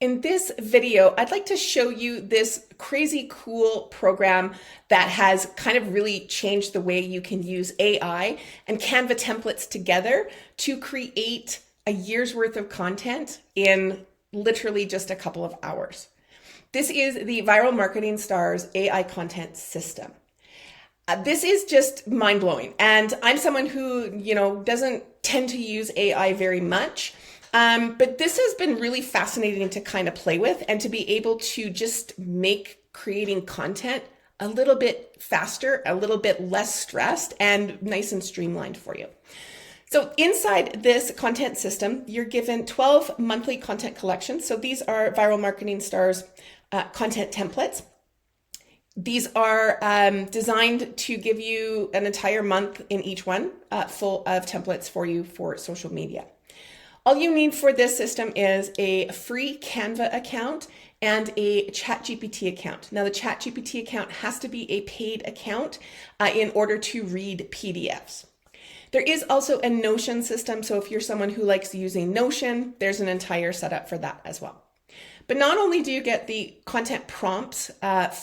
In this video, I'd like to show you this crazy cool program that has kind of really changed the way you can use AI and Canva templates together to create a year's worth of content in literally just a couple of hours. This is the Viral Marketing Stars AI content system. This is just mind-blowing. And I'm someone who, doesn't tend to use AI very much. But this has been really fascinating to kind of play with and to be able to just make creating content a little bit faster, a little bit less stressed, and nice and streamlined for you. So inside this content system, you're given 12 monthly content collections. So these are Viral Marketing Stars content templates. These are designed to give you an entire month in each one full of templates for you for social media. All you need for this system is a free Canva account and a Chat GPT account. Now the Chat GPT account has to be a paid account in order to read PDFs. There is also a Notion system, so if you're someone who likes using Notion, there's an entire setup for that as well. But not only do you get the content prompts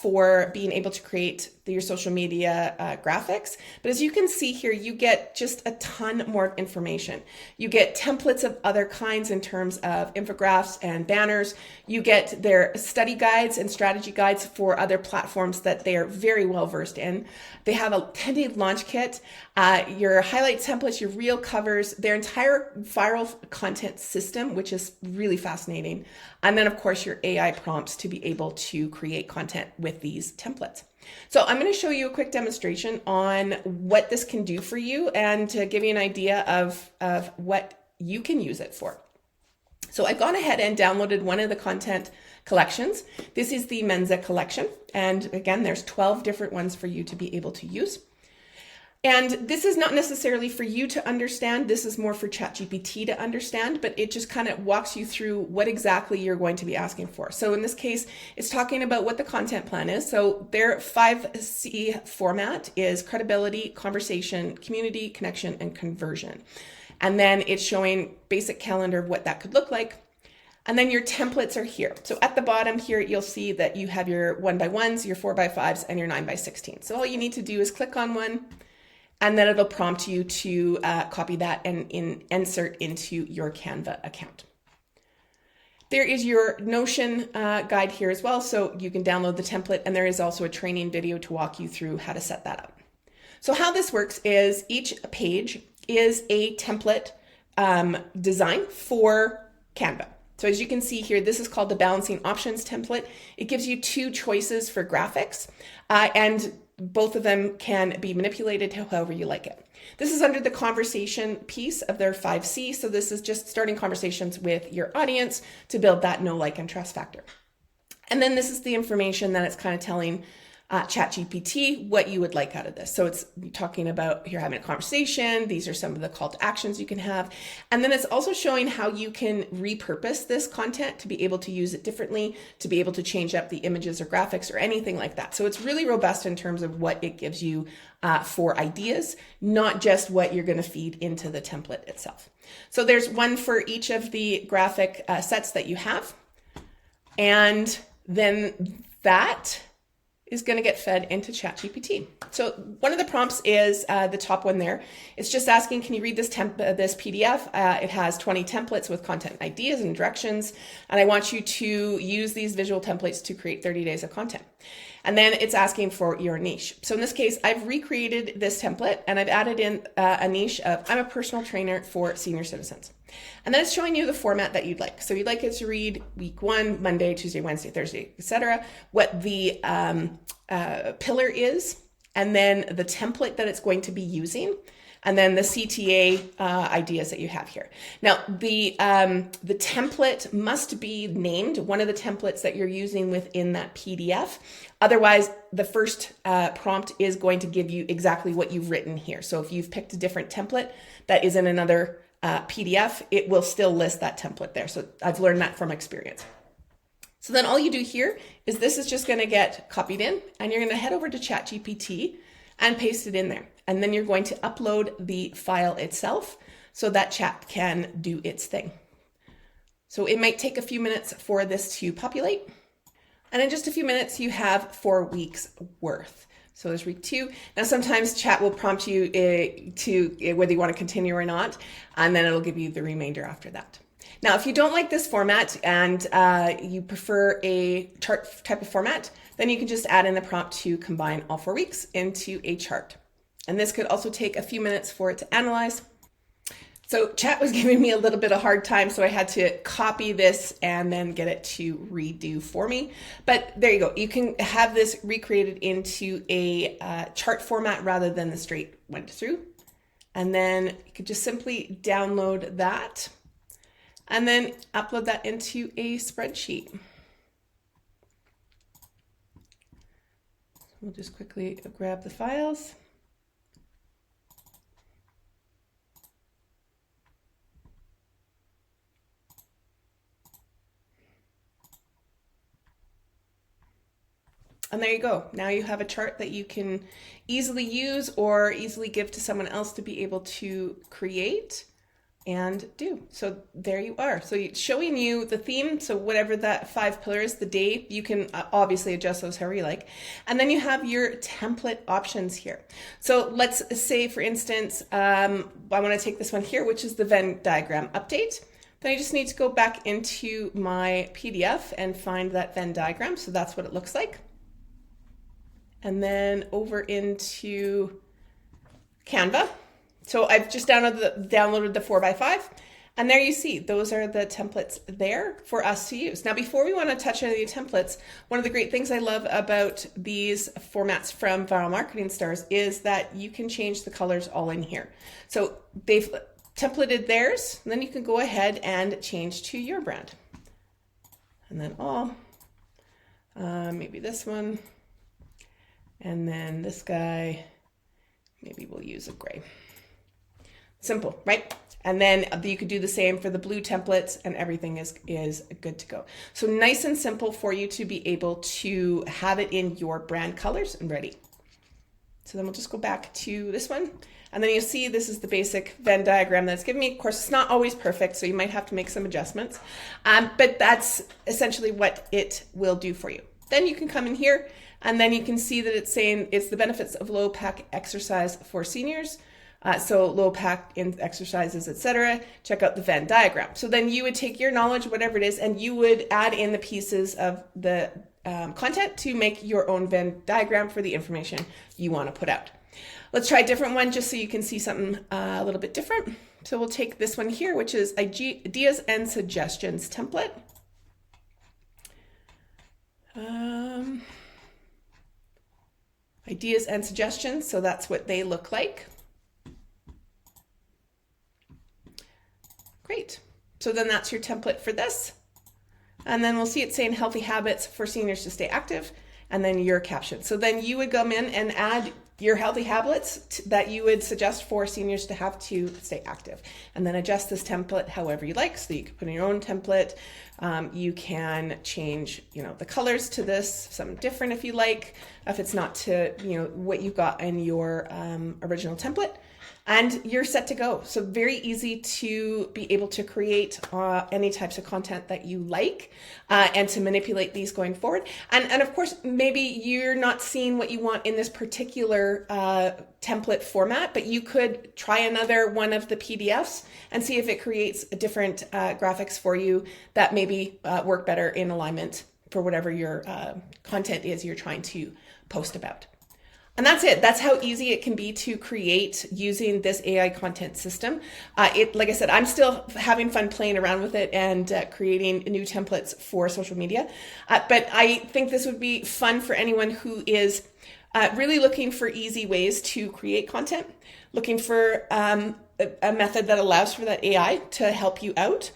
for being able to create your social media graphics, but as you can see here, you get just a ton more information. You get templates of other kinds in terms of infographics and banners. You get their study guides and strategy guides for other platforms that they are very well versed in. They have a 10-day launch kit, your highlight templates, your reel covers, their entire viral content system, which is really fascinating. And then of course your AI prompts to be able to create content with these templates. So I'm going to show you a quick demonstration on what this can do for you and to give you an idea of what you can use it for. So I've gone ahead and downloaded one of the content collections. This is the Mensa collection. And again, there's 12 different ones for you to be able to use. And this is not necessarily for you to understand. This is more for Chat GPT to understand, but it just kind of walks you through what exactly you're going to be asking for. So in this case, it's talking about what the content plan is. So their 5C format is credibility, conversation, community, connection, and conversion. And then it's showing basic calendar of what that could look like. And then your templates are here. So at the bottom here, you'll see that you have your 1x1s, your 4x5s, and your 9x16. So all you need to do is click on one, and then it'll prompt you to copy that and insert into your Canva account. There is your Notion guide here as well, so you can download the template, and there is also a training video to walk you through how to set that up. So how this works is each page is a template design for Canva. So as you can see here, this is called the Balancing Options template. It gives you two choices for graphics, and both of them can be manipulated however you like it. This is under the conversation piece of their 5C. So this is just starting conversations with your audience to build that know, like, and trust factor. And then this is the information that it's kind of telling Chat GPT what you would like out of this. So it's talking about you're having a conversation. These are some of the call to actions you can have. And then it's also showing how you can repurpose this content to be able to use it differently, to be able to change up the images or graphics or anything like that. So it's really robust in terms of what it gives you for ideas, not just what you're going to feed into the template itself. So there's one for each of the graphic sets that you have. And then that is going to get fed into Chat GPT. So one of the prompts is the top one there. It's just asking, can you read this PDF? It has 20 templates with content ideas and directions. And I want you to use these visual templates to create 30 days of content. And then it's asking for your niche. So in this case, I've recreated this template and I've added in a niche of I'm a personal trainer for senior citizens. And then it's showing you the format that you'd like. So you'd like it to read week 1, Monday, Tuesday, Wednesday, Thursday, etc. What the pillar is, and then the template that it's going to be using, and then the CTA ideas that you have here. Now, the template must be named one of the templates that you're using within that PDF. Otherwise, the first prompt is going to give you exactly what you've written here. So if you've picked a different template that is in another PDF, it will still list that template there. So I've learned that from experience. So then all you do here is this is just going to get copied in, and you're going to head over to Chat GPT and paste it in there. And then you're going to upload the file itself so that Chat can do its thing. So it might take a few minutes for this to populate. And in just a few minutes, you have 4 weeks worth. So there's week 2. Now, sometimes chat will prompt you to whether you want to continue or not, and then it'll give you the remainder after that. Now, if you don't like this format and you prefer a chart type of format, then you can just add in the prompt to combine all 4 weeks into a chart. And this could also take a few minutes for it to analyze. So chat was giving me a little bit of hard time, so I had to copy this and then get it to redo for me. But there you go. You can have this recreated into a chart format rather than the straight went through. And then you could just simply download that and then upload that into a spreadsheet. We'll just quickly grab the files. And there you go. Now you have a chart that you can easily use or easily give to someone else to be able to create and do. So there you are. So it's showing you the theme. So whatever that 5 pillars, the day, you can obviously adjust those however you like. And then you have your template options here. So let's say, for instance, I want to take this one here, which is the Venn diagram update. Then I just need to go back into my PDF and find that Venn diagram. So that's what it looks like. And then over into Canva. So I've just downloaded the 4x5, and there you see, those are the templates there for us to use. Now, before we want to touch any of the templates, one of the great things I love about these formats from Viral Marketing Stars is that you can change the colors all in here. So they've templated theirs, and then you can go ahead and change to your brand. And then all, maybe this one. And then this guy, maybe we'll use a gray. Simple, right? And then you could do the same for the blue templates, and everything is good to go. So nice and simple for you to be able to have it in your brand colors and ready. So then we'll just go back to this one. And then you'll see this is the basic Venn diagram that's given me. Of course, it's not always perfect, so you might have to make some adjustments. But that's essentially what it will do for you. Then you can come in here, and then you can see that it's saying it's the benefits of low pack exercise for seniors. So low pack in exercises, etc. Check out the Venn diagram. So then you would take your knowledge, whatever it is, and you would add in the pieces of the content to make your own Venn diagram for the information you want to put out. Let's try a different one just so you can see something a little bit different. So we'll take this one here, which is ideas and suggestions template. Ideas and suggestions, so that's what they look like. Great. So then that's your template for this. And then we'll see it saying healthy habits for seniors to stay active, and then your caption. So then you would come in and add your healthy habits that you would suggest for seniors to have to stay active, and then adjust this template however you like. So you can put in your own template. You can change, the colors to this, something different if you like, if it's not to, what you've got in your original template. And you're set to go. So very easy to be able to create any types of content that you like and to manipulate these going forward. And of course, maybe you're not seeing what you want in this particular template format, but you could try another one of the PDFs and see if it creates different graphics for you that maybe work better in alignment for whatever your content is you're trying to post about. And that's it. That's how easy it can be to create using this AI content system. Like I said, I'm still having fun playing around with it and creating new templates for social media. But I think this would be fun for anyone who is really looking for easy ways to create content, looking for a method that allows for that AI to help you out,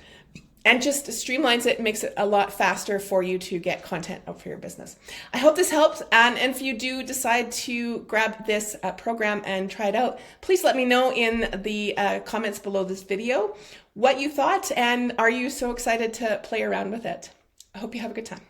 and just streamlines it and makes it a lot faster for you to get content out for your business. I hope this helps. And if you do decide to grab this program and try it out, please let me know in the comments below this video what you thought, and are you so excited to play around with it? I hope you have a good time.